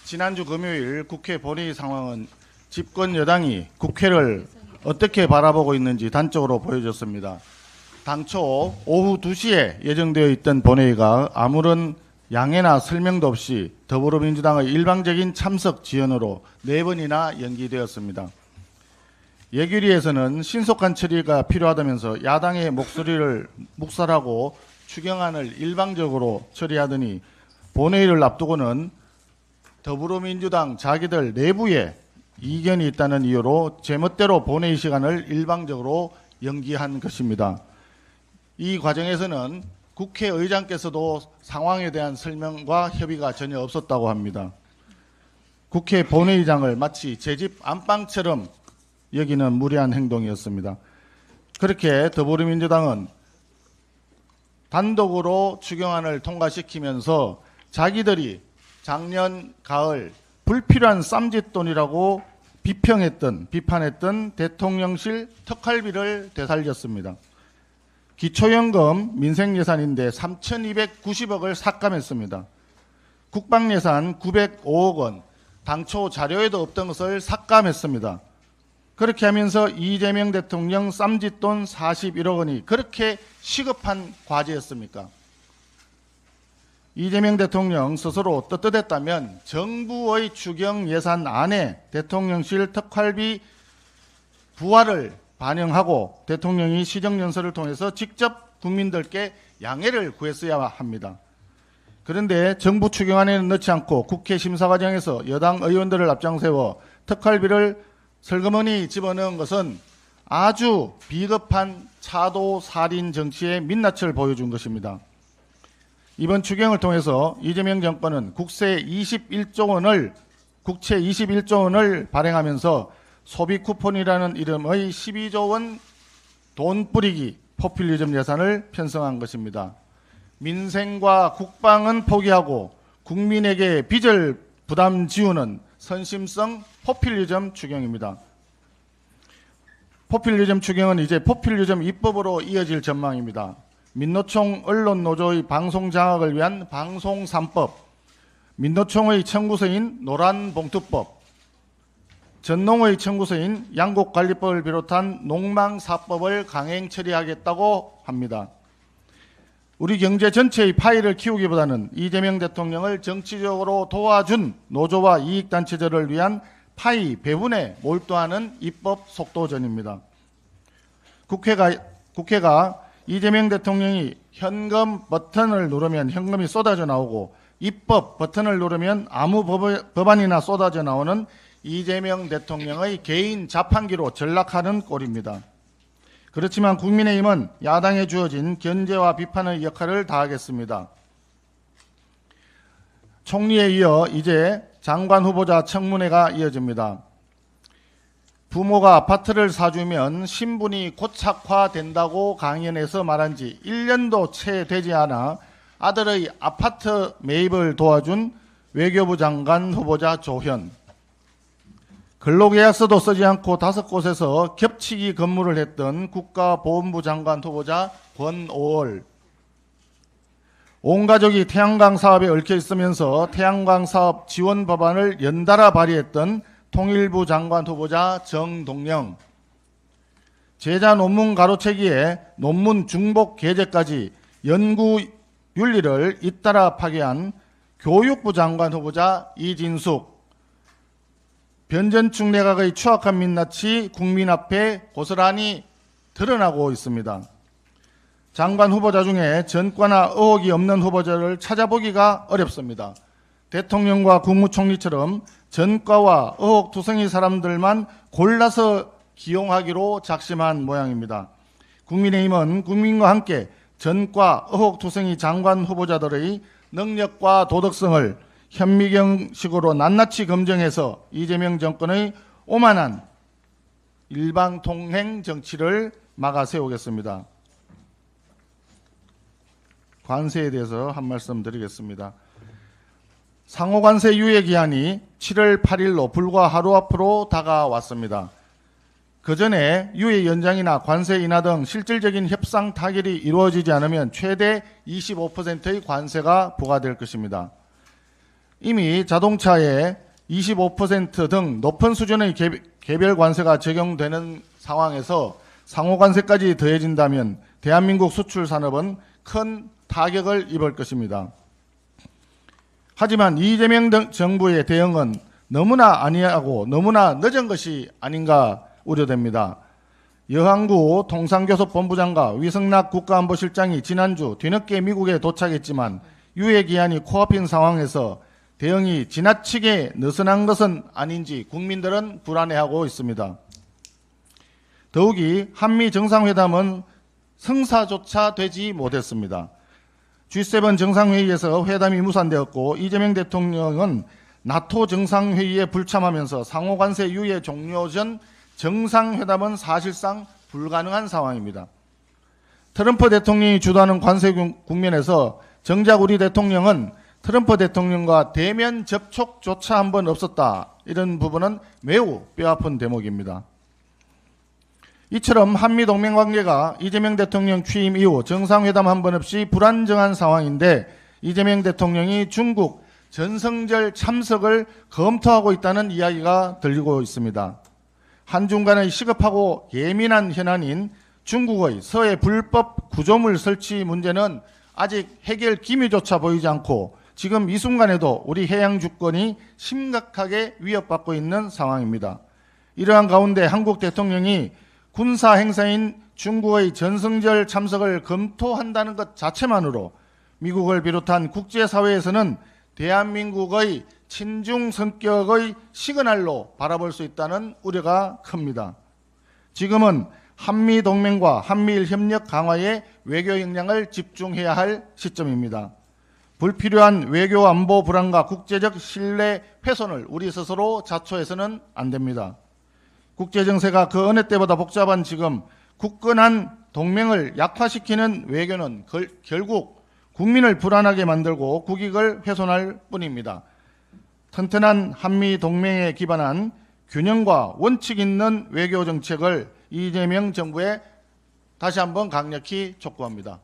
지난주 금요일 국회 본회의 상황은 집권 여당이 국회를 어떻게 바라보고 있는지 단적으로 보여줬습니다. 당초 오후 2시에 예정되어 있던 본회의가 아무런 양해나 설명도 없이 더불어민주당의 일방적인 참석 지연으로 4번이나 연기되었습니다. 예결위에서는 신속한 처리가 필요하다면서 야당의 목소리를 묵살하고 추경안을 일방적으로 처리하더니 본회의를 앞두고는 더불어민주당 자기들 내부에 이견이 있다는 이유로 제멋대로 본회의 시간을 일방적으로 연기한 것입니다. 이 과정에서는 국회의장께서도 상황에 대한 설명과 협의가 전혀 없었다고 합니다. 국회 본회의장을 마치 제 집 안방처럼 여기는 무리한 행동이었습니다. 그렇게 더불어민주당은 단독으로 추경안을 통과시키면서 자기들이 작년 가을 불필요한 쌈짓돈이라고 비판했던 대통령실 특활비를 되살렸습니다. 기초연금 민생예산인데 3,290억을 삭감했습니다. 국방예산 905억 원, 당초 자료에도 없던 것을 삭감했습니다. 그렇게 하면서 이재명 대통령 쌈짓돈 41억 원이 그렇게 시급한 과제였습니까? 이재명 대통령 스스로 떳떳했다면 정부의 추경 예산 안에 대통령실 특활비 부활을 반영하고 대통령이 시정연설을 통해서 직접 국민들께 양해를 구했어야 합니다. 그런데 정부 추경안에는 넣지 않고 국회 심사 과정에서 여당 의원들을 앞장세워 특활비를 슬그머니 집어넣은 것은 아주 비겁한 차도 살인 정치의 민낯을 보여준 것입니다. 이번 추경을 통해서 이재명 정권은 국채 21조 원을 발행하면서 소비 쿠폰이라는 이름의 12조 원 돈 뿌리기 포퓰리즘 예산을 편성한 것입니다. 민생과 국방은 포기하고 국민에게 빚을 부담 지우는 선심성 포퓰리즘 추경입니다. 포퓰리즘 추경은 이제 포퓰리즘 입법으로 이어질 전망입니다. 민노총 언론노조의 방송 장악을 위한 방송 3법, 민노총의 청구서인 노란봉투법, 전농의 청구서인 양곡관리법을 비롯한 농망사법을 강행 처리하겠다고 합니다. 우리 경제 전체의 파이를 키우기보다는 이재명 대통령을 정치적으로 도와준 노조와 이익단체들을 위한 파이 배분에 몰두하는 입법 속도전입니다. 국회가 이재명 대통령이 현금 버튼을 누르면 현금이 쏟아져 나오고 입법 버튼을 누르면 아무 법안이나 쏟아져 나오는 이재명 대통령의 개인 자판기로 전락하는 꼴입니다. 그렇지만 국민의힘은 야당에 주어진 견제와 비판의 역할을 다하겠습니다. 총리에 이어 이제 장관 후보자 청문회가 이어집니다. 부모가 아파트를 사주면 신분이 고착화된다고 강연에서 말한 지 1년도 채 되지 않아 아들의 아파트 매입을 도와준 외교부 장관 후보자 조현, 근로계약서도 쓰지 않고 5곳에서 겹치기 근무를 했던 국가보훈부 장관 후보자 권오월, 온 가족이 태양광 사업에 얽혀 있으면서 태양광 사업 지원 법안을 연달아 발의했던 통일부 장관 후보자 정동영, 제자 논문 가로채기에 논문 중복 게재까지 연구 윤리를 잇따라 파괴한 교육부 장관 후보자 이진숙, 변전충 내각의 추악한 민낯이 국민 앞에 고스란히 드러나고 있습니다. 장관 후보자 중에 전과나 의혹이 없는 후보자를 찾아보기가 어렵습니다. 대통령과 국무총리처럼 전과와 의혹투성이 사람들만 골라서 기용하기로 작심한 모양입니다. 국민의힘은 국민과 함께 전과 의혹투성이 장관 후보자들의 능력과 도덕성을 현미경식으로 낱낱이 검증해서 이재명 정권의 오만한 일방통행 정치를 막아 세우겠습니다. 관세에 대해서 한 말씀 드리겠습니다. 상호관세 유예 기한이 7월 8일로 불과 하루 앞으로 다가왔습니다. 그 전에 유예 연장이나 관세 인하 등 실질적인 협상 타결이 이루어지지 않으면 최대 25%의 관세가 부과될 것입니다. 이미 자동차에 25%등 높은 수준의 개별 관세가 적용되는 상황에서 상호 관세까지 더해진다면 대한민국 수출 산업은 큰 타격을 입을 것입니다. 하지만 이재명 정부의 대응은 너무나 안이하고 너무나 늦은 것이 아닌가 우려됩니다. 여항구 통상교섭본부장과 위성락 국가안보실장이 지난주 뒤늦게 미국에 도착했지만 유예 기한이 코앞인 상황에서 대응이 지나치게 느슨한 것은 아닌지 국민들은 불안해하고 있습니다. 더욱이 한미 정상회담은 성사조차 되지 못했습니다. G7 정상회의에서 회담이 무산되었고 이재명 대통령은 나토 정상회의에 불참하면서 상호관세 유예 종료 전 정상회담은 사실상 불가능한 상황입니다. 트럼프 대통령이 주도하는 관세 국면에서 정작 우리 대통령은 트럼프 대통령과 대면 접촉조차 한 번 없었다. 이런 부분은 매우 뼈아픈 대목입니다. 이처럼 한미동맹관계가 이재명 대통령 취임 이후 정상회담 한 번 없이 불안정한 상황인데 이재명 대통령이 중국 전성절 참석을 검토하고 있다는 이야기가 들리고 있습니다. 한중 간의 시급하고 예민한 현안인 중국의 서해 불법 구조물 설치 문제는 아직 해결 기미조차 보이지 않고 지금 이 순간에도 우리 해양 주권이 심각하게 위협받고 있는 상황입니다. 이러한 가운데 한국 대통령이 군사 행사인 중국의 전성절 참석을 검토한다는 것 자체만으로 미국을 비롯한 국제사회에서는 대한민국의 친중 성격의 시그널로 바라볼 수 있다는 우려가 큽니다. 지금은 한미동맹과 한미일 협력 강화에 외교 역량을 집중해야 할 시점입니다. 불필요한 외교 안보 불안과 국제적 신뢰 훼손을 우리 스스로 자초해서는 안 됩니다. 국제정세가 그 어느 때보다 복잡한 지금 굳건한 동맹을 약화시키는 외교는 결국 국민을 불안하게 만들고 국익을 훼손할 뿐입니다. 튼튼한 한미 동맹에 기반한 균형과 원칙 있는 외교 정책을 이재명 정부에 다시 한번 강력히 촉구합니다.